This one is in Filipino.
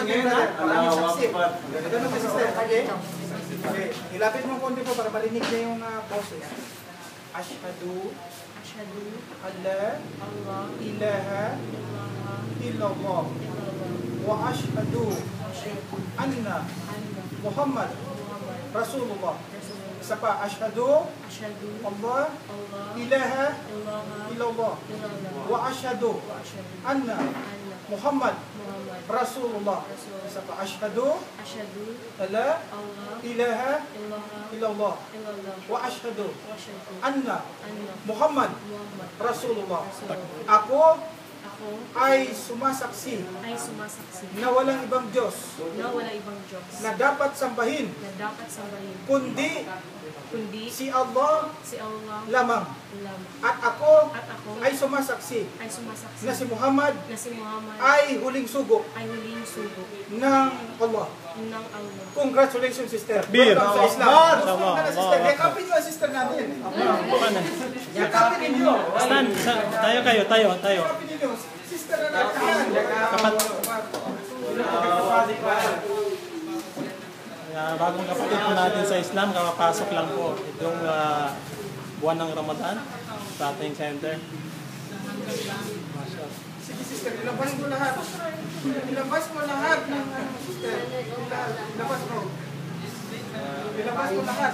natin, brother. Maraming saksi. Ganun ka, sister. Okay? Okay. Ilapit mo konti po para marinig niya yung boses. Ashhadu alla ilaha illallah wa ashhadu anna Muhammad Rasulullah. Isa pa, ashhadu Allah ilaha illallah wa ashhadu anna Muhammad Rasulullah. Isa pa, ashhadu alla ilaha illallah wa ashhadu anna Muhammad Rasulullah. Ako ay sumasaksi na walang ibang Diyos na dapat sambahin kundi si Allah lamang. At ako ay sumasaksi na si Muhammad ay huling sugo ng Allah. Congratulations, sister. Welcome sa Islam. Sister, yakapin nyo ang sister natin. Yakapin ninyo. Stand, tayo. Yakapin ninyo. Sister na natin. Bagong kapatid po natin sa Islam, kapapasok lang po itong buwan ng Ramadan sa ating center. Sige, sister, ilabas mo lahat. Ilabas mo lahat ng sister. Ilabas mo. Ilabas mo lahat.